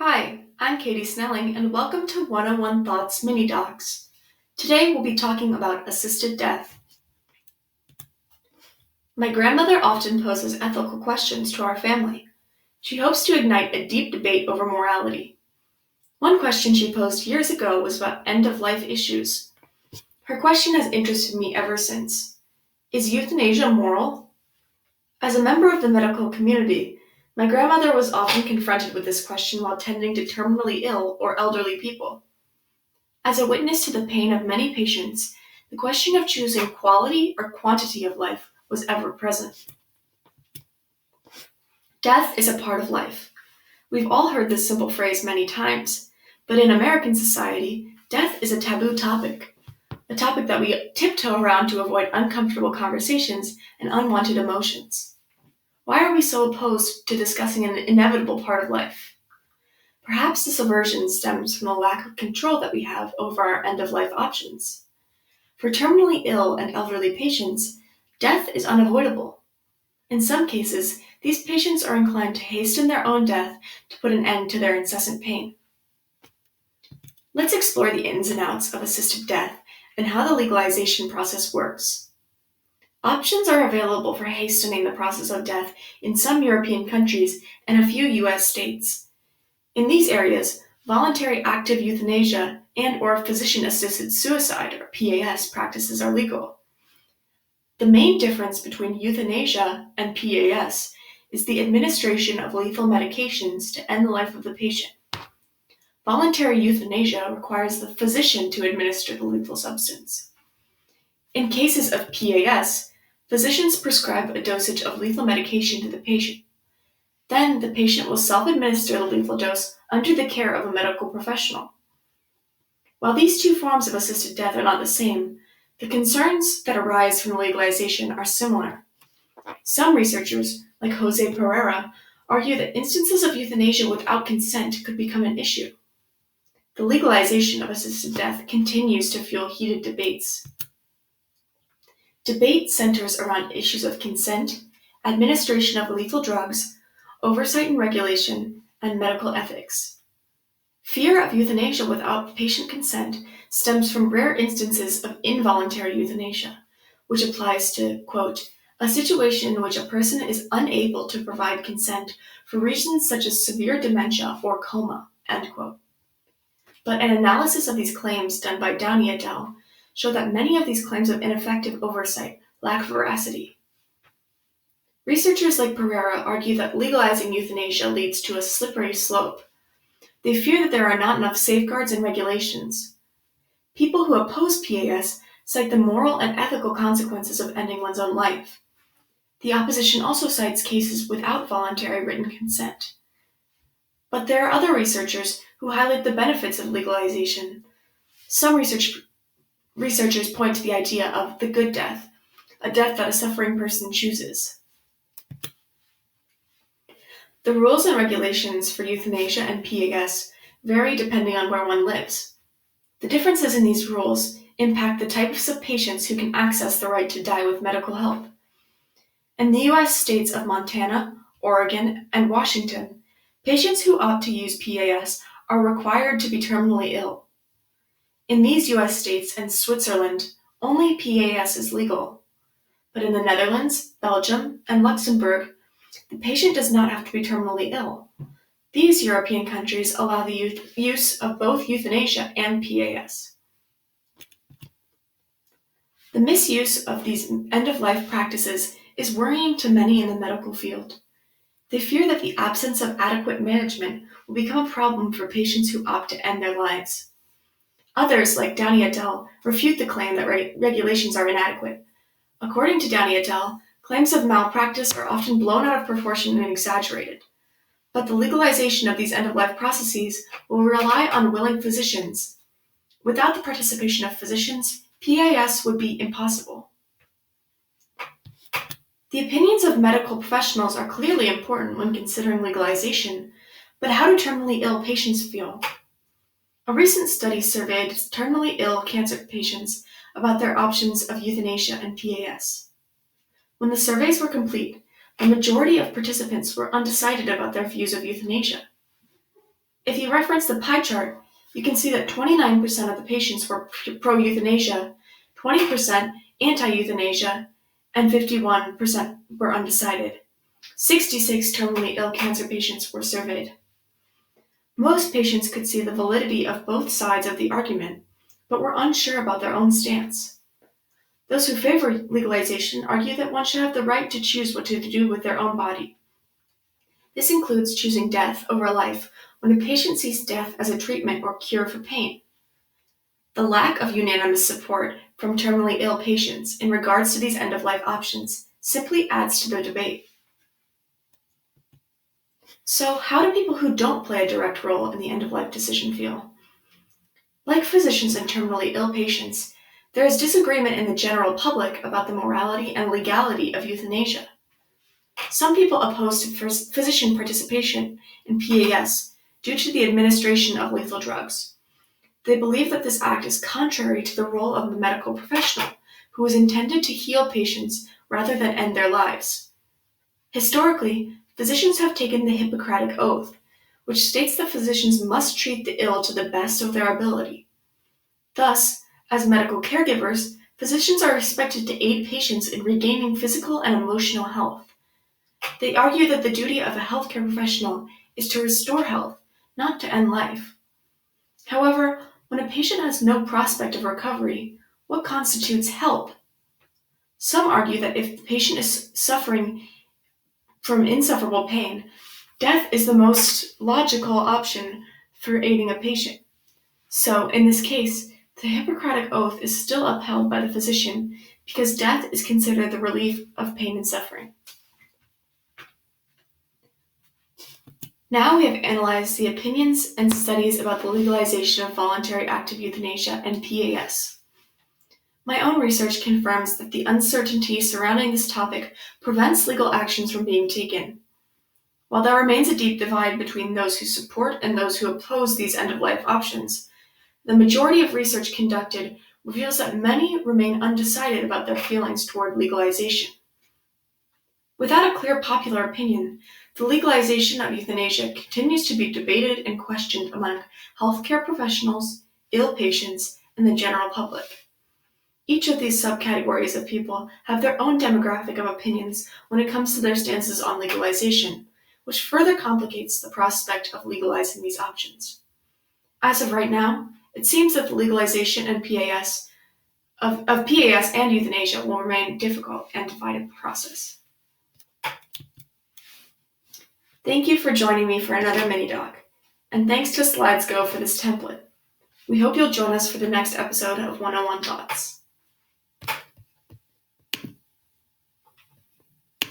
Hi, I'm Katie Snelling, and welcome to 101 Thoughts Minidocs. Today we'll be talking about assisted death. My grandmother often poses ethical questions to our family. She hopes to ignite a deep debate over morality. One question she posed years ago was about end-of-life issues. Her question has interested me ever since. Is euthanasia moral? As a member of the medical community, my grandmother was often confronted with this question while tending to terminally ill or elderly people. As a witness to the pain of many patients, the question of choosing quality or quantity of life was ever present. Death is a part of life. We've all heard this simple phrase many times, but in American society, death is a taboo topic, a topic that we tiptoe around to avoid uncomfortable conversations and unwanted emotions. Why are we so opposed to discussing an inevitable part of life? Perhaps this aversion stems from the lack of control that we have over our end-of-life options. For terminally ill and elderly patients, death is unavoidable. In some cases, these patients are inclined to hasten their own death to put an end to their incessant pain. Let's explore the ins and outs of assisted death and how the legalization process works. Options are available for hastening the process of death in some European countries and a few US states. In these areas, voluntary active euthanasia and/or physician-assisted suicide, or PAS, practices are legal. The main difference between euthanasia and PAS is the administration of lethal medications to end the life of the patient. Voluntary euthanasia requires the physician to administer the lethal substance. In cases of PAS, physicians prescribe a dosage of lethal medication to the patient. Then the patient will self-administer the lethal dose under the care of a medical professional. While these two forms of assisted death are not the same, the concerns that arise from legalization are similar. Some researchers, like Jose Pereira, argue that instances of euthanasia without consent could become an issue. The legalization of assisted death continues to fuel heated debates. Debate centers around issues of consent, administration of lethal drugs, oversight and regulation, and medical ethics. Fear of euthanasia without patient consent stems from rare instances of involuntary euthanasia, which applies to, quote, a situation in which a person is unable to provide consent for reasons such as severe dementia or coma, end quote. But an analysis of these claims done by Downey et al. Show that many of these claims of ineffective oversight lack veracity. Researchers like Pereira argue that legalizing euthanasia leads to a slippery slope. They fear that there are not enough safeguards and regulations. People who oppose PAS cite the moral and ethical consequences of ending one's own life. The opposition also cites cases without voluntary written consent. But there are other researchers who highlight the benefits of legalization. Some researchers point to the idea of the good death, a death that a suffering person chooses. The rules and regulations for euthanasia and PAS vary depending on where one lives. The differences in these rules impact the types of patients who can access the right to die with medical help. In the US states of Montana, Oregon, and Washington, patients who opt to use PAS are required to be terminally ill. In these US states and Switzerland, only PAS is legal. But in the Netherlands, Belgium, and Luxembourg, the patient does not have to be terminally ill. These European countries allow the use of both euthanasia and PAS. The misuse of these end-of-life practices is worrying to many in the medical field. They fear that the absence of adequate management will become a problem for patients who opt to end their lives. Others, like Downey et al., refute the claim that regulations are inadequate. According to Downey et al., claims of malpractice are often blown out of proportion and exaggerated. But the legalization of these end-of-life processes will rely on willing physicians. Without the participation of physicians, PAS would be impossible. The opinions of medical professionals are clearly important when considering legalization, but how do terminally ill patients feel? A recent study surveyed terminally ill cancer patients about their options of euthanasia and PAS. When the surveys were complete, the majority of participants were undecided about their views of euthanasia. If you reference the pie chart, you can see that 29% of the patients were pro-euthanasia, 20% anti-euthanasia, and 51% were undecided. 66 terminally ill cancer patients were surveyed. Most patients could see the validity of both sides of the argument, but were unsure about their own stance. Those who favor legalization argue that one should have the right to choose what to do with their own body. This includes choosing death over life when a patient sees death as a treatment or cure for pain. The lack of unanimous support from terminally ill patients in regards to these end-of-life options simply adds to the debate. So, how do people who don't play a direct role in the end-of-life decision feel? Like physicians and terminally ill patients, there is disagreement in the general public about the morality and legality of euthanasia. Some people oppose physician participation in PAS due to the administration of lethal drugs. They believe that this act is contrary to the role of the medical professional, who is intended to heal patients rather than end their lives. Historically, physicians have taken the Hippocratic Oath, which states that physicians must treat the ill to the best of their ability. Thus, as medical caregivers, physicians are expected to aid patients in regaining physical and emotional health. They argue that the duty of a healthcare professional is to restore health, not to end life. However, when a patient has no prospect of recovery, what constitutes help? Some argue that if the patient is suffering from insufferable pain, death is the most logical option for aiding a patient. So, in this case, the Hippocratic Oath is still upheld by the physician because death is considered the relief of pain and suffering. Now we have analyzed the opinions and studies about the legalization of voluntary active euthanasia and PAS. My own research confirms that the uncertainty surrounding this topic prevents legal actions from being taken. While there remains a deep divide between those who support and those who oppose these end-of-life options, the majority of research conducted reveals that many remain undecided about their feelings toward legalization. Without a clear popular opinion, the legalization of euthanasia continues to be debated and questioned among healthcare professionals, ill patients, and the general public. Each of these subcategories of people have their own demographic of opinions when it comes to their stances on legalization, which further complicates the prospect of legalizing these options. As of right now, it seems that the legalization and PAS and euthanasia will remain a difficult and divided process. Thank you for joining me for another Minidoc, and thanks to Slidesgo for this template. We hope you'll join us for the next episode of 101 Thoughts.